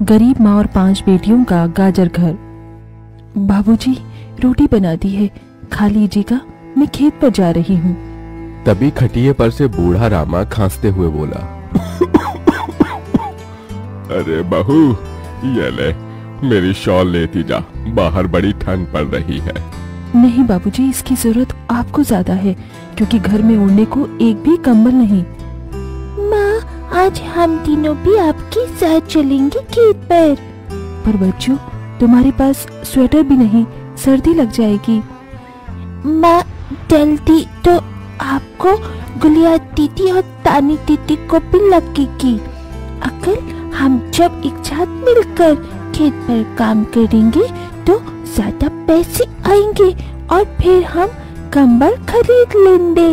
गरीब माँ और 5 बेटियों का गाजर घर। बाबूजी, रोटी बना दी है, खा लीजिएगा, मैं खेत पर जा रही हूँ। तभी खटिये पर से बूढ़ा रामा खांसते हुए बोला, अरे बहू, ये ले, मेरी शॉल लेती जा, बाहर बड़ी ठंड पड़ रही है। नहीं बाबूजी, इसकी जरूरत आपको ज्यादा है, क्योंकि घर में ओढ़ने को एक भी कंबल नहीं। माँ, आज हम तीनों भी आपके साथ चलेंगे खेत पर बच्चों, तुम्हारे पास स्वेटर भी नहीं, सर्दी लग जाएगी। माँ, जल्दी तो आपको गुलिया दीदी और तानी दीदी को भी लगेगी। अगर हम जब एक साथ मिलकर खेत पर काम करेंगे तो ज्यादा पैसे आएंगे और फिर हम कंबल खरीद लेंगे।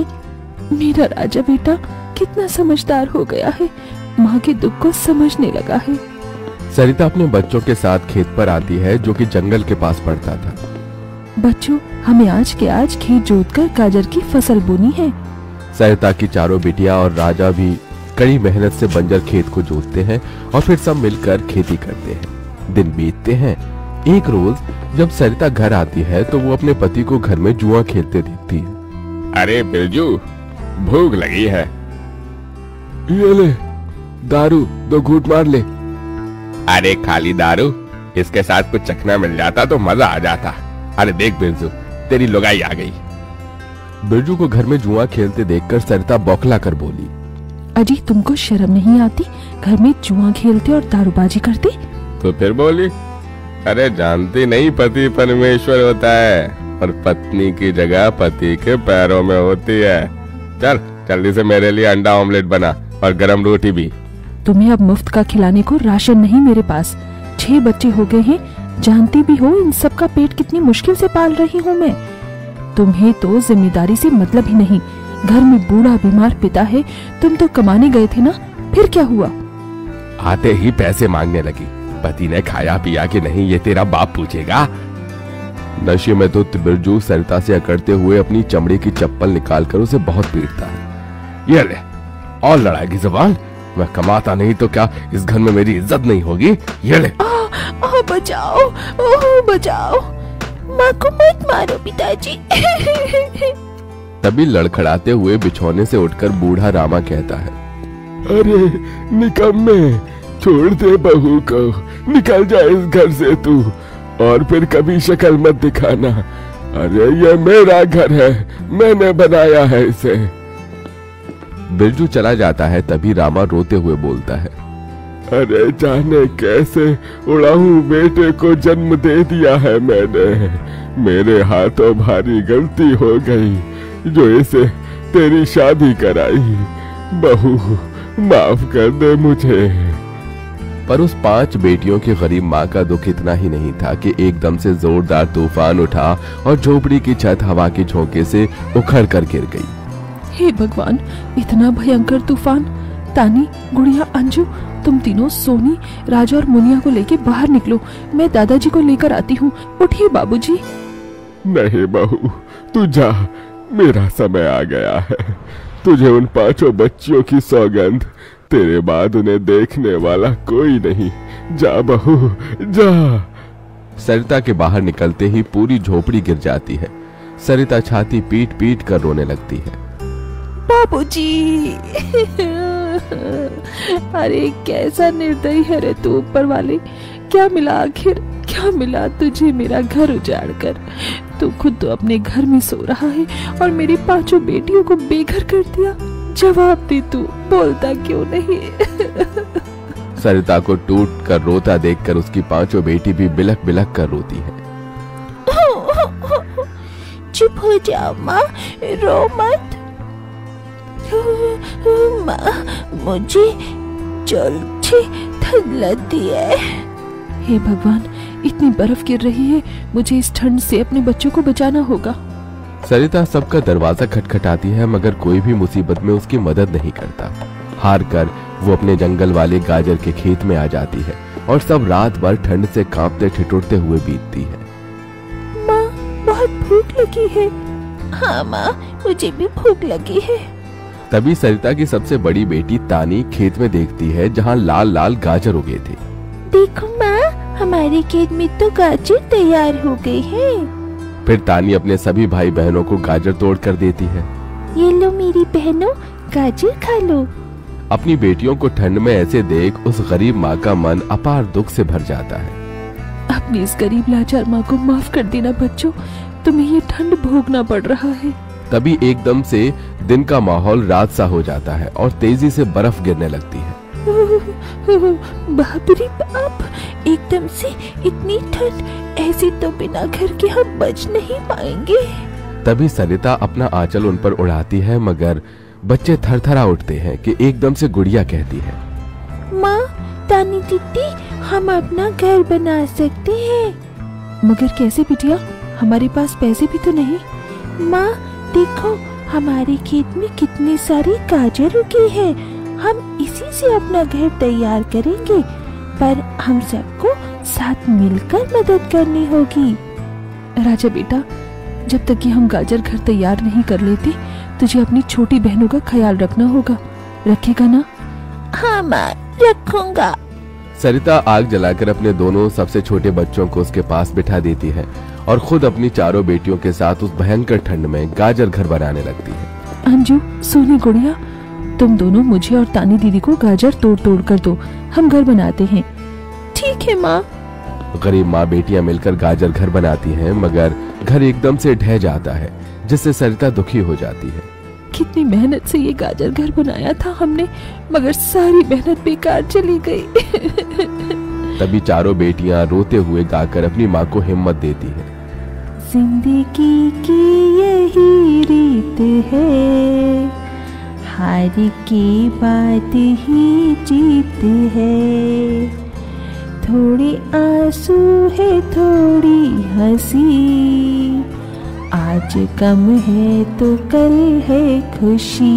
मेरा राजा बेटा कितना समझदार हो गया है, माँ के दुख को समझने लगा है। सरिता अपने बच्चों के साथ खेत पर आती है, जो कि जंगल के पास पड़ता था। बच्चों, हमें आज के आज खेत जोतकर गाजर की फसल बोनी है। सरिता की चारों बिटिया और राजा भी कड़ी मेहनत से बंजर खेत को जोतते हैं और फिर सब मिलकर खेती करते हैं। दिन बीतते हैं। एक रोज जब सरिता घर आती है तो वो अपने पति को घर में जुआ खेलते देखती है। अरे बिरजू, भूख लगी है, ये ले दारू, 2 घूंट मार ले। अरे खाली दारू, इसके साथ कुछ चखना मिल जाता तो मजा आ जाता। अरे देख बिरजू, तेरी लुगाई आ गई। बिरजू को घर में जुआ खेलते देखकर सरिता बौखला कर बोली, अजी, तुमको शर्म नहीं आती? घर में जुआ खेलते और दारूबाजी करते? तो फिर बोली, अरे जानती नहीं, पति परमेश्वर होता है और पत्नी की जगह पति के पैरों में होती है। चल जल्दी से मेरे लिए अंडा ऑमलेट बना और गरम रोटी भी। तुम्हें अब मुफ्त का खिलाने को राशन नहीं मेरे पास। 6 बच्चे हो गए हैं, जानती भी हो इन सब का पेट कितनी मुश्किल से पाल रही हूँ मैं। तुम्हें तो जिम्मेदारी से मतलब ही नहीं। घर में बूढ़ा बीमार पिता है, तुम तो कमाने गए थे ना, फिर क्या हुआ? आते ही पैसे मांगने लगी। पति ने खाया पिया कि नहीं, ये तेरा बाप पूछेगा। नशे में तो बिरजू सरिता से अकड़ते हुए अपनी चमड़े की चप्पल निकालकर उसे बहुत पीटता है। ये ले, और लड़ाएगी जुबान? मैं कमाता नहीं तो क्या इस घर में मेरी इज्जत नहीं होगी? ये ले। बचाओ, बचाओ, माँ को मत मारो पिताजी। तभी लड़खड़ाते हुए बिछौने से उठकर बूढ़ा रामा कहता है, अरे निकम्मे, छोड़ दे बहू को, निकल जा इस घर से तू, और फिर कभी शक्ल मत दिखाना। अरे ये मेरा घर है, मैंने बनाया है इसे। बिरजू चला जाता है। तभी रामा रोते हुए बोलता है, अरे जाने कैसे उड़ाऊ बेटे को जन्म दे दिया है मैंने। मेरे हाथों भारी गलती हो गई जो इसे तेरी शादी कराई। बहू, माफ कर दे मुझे। पर उस 5 बेटियों की गरीब माँ का दुख इतना ही नहीं था कि एकदम से जोरदार तूफान उठा और झोपड़ी की छत हवा के झोंके से उखड़ कर गिर गई। हे भगवान, इतना भयंकर तूफान! तानी, गुड़िया, अंजू, तुम तीनों सोनी, राजा और मुनिया को लेके बाहर निकलो, मैं दादाजी को लेकर आती हूँ। उठिए बाबूजी। नहीं बहू, तू जा, मेरा समय आ गया है। तुझे उन 5 बच्चियों की सौगंध, तेरे बाद उन्हें देखने वाला कोई नहीं। जा बहू, जा। सरिता के बाहर निकलते ही पूरी झोपड़ी गिर जाती है। सरिता छाती पीट पीट कर रोने लगती है। बाबूजी, अरे कैसा निर्दयी है रे तू ऊपर वाले। क्या मिला आखिर, क्या मिला तुझे मेरा घर उजाड़ कर? तू खुद तो अपने घर में सो रहा है और मेरी 5 बेटियों को बेघर कर दिया। जवाब दे, तू बोलता क्यों नहीं? सरिता को टूट कर रोता देखकर उसकी 5 बेटी भी बिलख बिलख कर रोती है। चुप हो जाओ माँ, रो मत। माँ, मुझे जल्दी ठंड लगती है। हे भगवान, इतनी बर्फ गिर रही है, मुझे इस ठंड से अपने बच्चों को बचाना होगा। सरिता सबका दरवाजा खटखटाती है, मगर कोई भी मुसीबत में उसकी मदद नहीं करता। हार कर वो अपने जंगल वाले गाजर के खेत में आ जाती है और सब रात भर ठंड से कांपते ठिठुरते हुए बीतती है। माँ, बहुत भूख लगी है। हाँ माँ, मुझे भी भूख लगी है। तभी सरिता की सबसे बड़ी बेटी तानी खेत में देखती है जहाँ लाल लाल गाजर उगे थे। देखो माँ, हमारे खेत में तो गाजर तैयार हो गए हैं। फिर तानी अपने सभी भाई बहनों को गाजर तोड़ कर देती है। ये लो मेरी बहनों, गाजर खा लो। अपनी बेटियों को ठंड में ऐसे देख उस गरीब माँ का मन अपार दुख से भर जाता है। अपनी इस गरीब लाचार माँ को माफ कर देना बच्चों, तुम्हें ये ठंड भोगना पड़ रहा है। तभी एकदम से दिन का माहौल रात सा हो जाता है और तेजी से बर्फ गिरने लगती है। बाप रे बाप, एकदम से इतनी ठंड, ऐसी तो बिना घर के हम बच नहीं पाएंगे। तभी सरिता अपना आंचल उन पर उड़ाती है, मगर बच्चे थरथरा उठते हैं कि एकदम से गुड़िया कहती है, माँ, तानी दीदी, हम अपना घर बना सकते हैं। मगर कैसे बिटिया, हमारे पास पैसे भी तो नहीं। माँ देखो, हमारे खेत में कितनी सारी गाजर उगी है, हम इसी से अपना घर तैयार करेंगे, पर हम सबको साथ मिलकर मदद करनी होगी। राजा बेटा, जब तक कि हम गाजर घर तैयार नहीं कर लेते, तुझे अपनी छोटी बहनों का ख्याल रखना होगा। रखेगा ना? हाँ माँ, रखूंगा। सरिता आग जलाकर अपने दोनों सबसे छोटे बच्चों को उसके पास बिठा देती है और खुद अपनी चारों बेटियों के साथ उस भयंकर ठंड में गाजर घर बनाने लगती है। अंजू, सोनी, गुड़िया, तुम दोनों मुझे और तानी दीदी को गाजर तोड़ तोड़ कर दो, हम घर बनाते हैं। ठीक है माँ। गरीब माँ बेटियां मिलकर गाजर घर बनाती हैं, मगर घर एकदम से ढह जाता है, जिससे सरिता दुखी हो जाती है। कितनी मेहनत से ये गाजर घर बनाया था हमने, मगर सारी मेहनत बेकार चली गई। तभी चारों बेटियां रोते हुए गाकर अपनी माँ को हिम्मत देती हैं। जिंदगी की यही रीत है, हार के बाद ही जीत है, थोड़ी आंसू है थोड़ी हंसी, आज गम है तो कल है खुशी,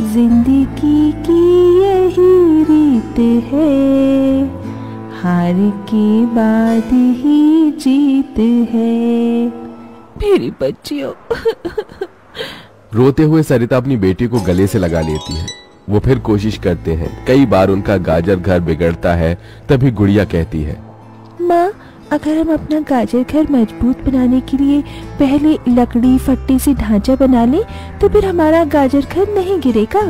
जिंदगी की यही रीत है, हार के बाद ही जीत है। मेरी बच्चियों। रोते हुए सरिता अपनी बेटी को गले से लगा लेती है। वो फिर कोशिश करते हैं, कई बार उनका गाजर घर बिगड़ता है। तभी गुड़िया कहती है, माँ, अगर हम अपना गाजर घर मजबूत बनाने के लिए पहले लकड़ी फट्टी से ढांचा बना लें, तो फिर हमारा गाजर घर नहीं गिरेगा।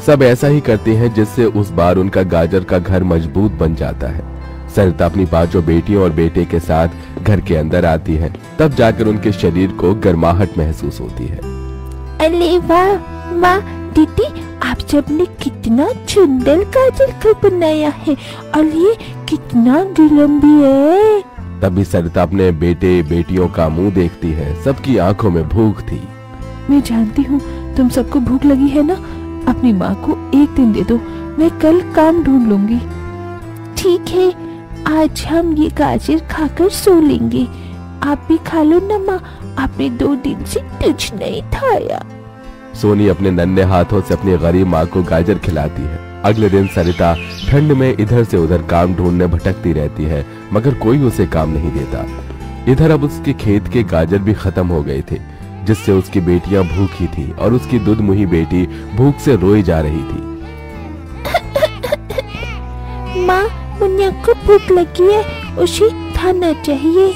सब ऐसा ही करते हैं, जिससे उस बार उनका गाजर का घर मजबूत बन जाता है। सरिता अपनी पांचों बेटियों और बेटे के साथ घर के अंदर आती है, तब जाकर उनके शरीर को गर्माहट महसूस होती है। अरे वाह माँ, दीदी, आप सबने कितना सुंदर गाजर घर बनाया है, और ये कितना गर्म भी है। तभी सरिता अपने बेटे बेटियों का मुंह देखती है, सबकी आंखों में भूख थी। मैं जानती हूँ तुम सबको भूख लगी है ना, अपनी माँ को एक दिन दे दो, मैं कल काम ढूंढ लूंगी। ठीक है, आज हम ये गाजर खाकर सो लेंगे। आप भी खा लो ना माँ, आपने 2 दिन से कुछ नहीं खाया। सोनी अपने नन्हे हाथों से अपनी गरीब माँ को गाजर खिलाती है। अगले दिन सरिता ठंड में इधर से उधर काम ढूंढने भटकती रहती है, मगर कोई उसे काम नहीं देता। इधर अब उसके खेत के गाजर भी खत्म हो गए थे, जिससे उसकी बेटियां भूखी थी और उसकी दुधमुही बेटी भूख से रोई जा रही थी। माँ, मुन्ना को भूख लगी है, उसे खाना चाहिए।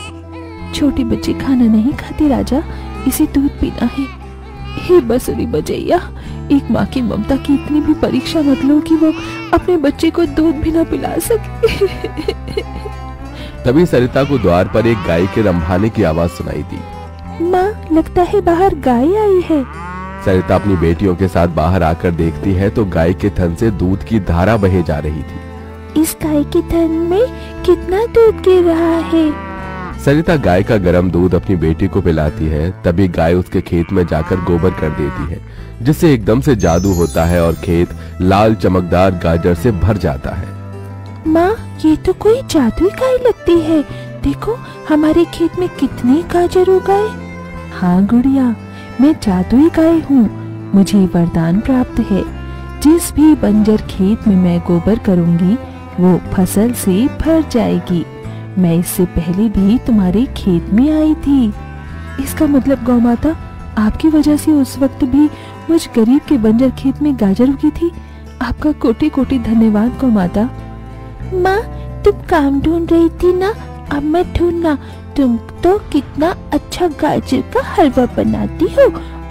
छोटे बच्चे खाना नहीं खाते राजा, इसे दूध पीना है। हे बसुरी बजैया, एक माँ की ममता की इतनी भी परीक्षा मत लो कि वो अपने बच्चे को दूध भी ना पिला सके। तभी सरिता को द्वार पर एक गाय के रंभाने की आवाज सुनाई दी। माँ, लगता है बाहर गाय आई है। सरिता अपनी बेटियों के साथ बाहर आकर देखती है तो गाय के थन से दूध की धारा बहे जा रही थी। इस गाय के थन में कितना दूध गिर रहा है। सरिता गाय का गर्म दूध अपनी बेटी को पिलाती है। तभी गाय उसके खेत में जाकर गोबर कर देती है, जिससे एकदम से जादू होता है और खेत लाल चमकदार गाजर से भर जाता है। माँ, ये तो कोई जादुई गाय लगती है। देखो, हमारे खेत में कितने गाजर उगाए। हाँ गुड़िया, मैं जादुई गाय हूँ, मुझे वरदान प्राप्त है। जिस भी बंजर खेत में मैं गोबर करूँगी, वो फसल से भर जाएगी। मैं इससे पहले भी तुम्हारे खेत में आई थी। इसका मतलब गौ माता, आपकी वजह से उस वक्त भी मुझ गरीब के बंजर खेत में गाजर उगी थी। आपका कोटि कोटि धन्यवाद गौ माता। माँ तुम काम ढूंढ रही थी ना, अब मैं ढूंढना। तुम तो कितना अच्छा गाजर का हलवा बनाती हो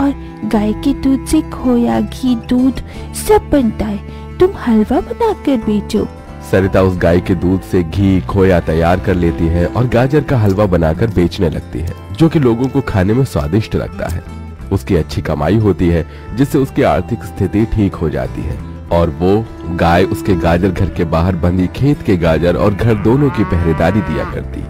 और गाय के दूध से खोया, घी, दूध सब बनता है। तुम हलवा बनाकर बेचो। सरिता उस गाय के दूध से घी, खोया तैयार कर लेती है और गाजर का हलवा बनाकर बेचने लगती है, जो कि लोगों को खाने में स्वादिष्ट लगता है। उसकी अच्छी कमाई होती है, जिससे उसकी आर्थिक स्थिति ठीक हो जाती है और वो गाय उसके गाजर घर के बाहर बंधी खेत के गाजर और घर दोनों की पहरेदारी दिया करती है।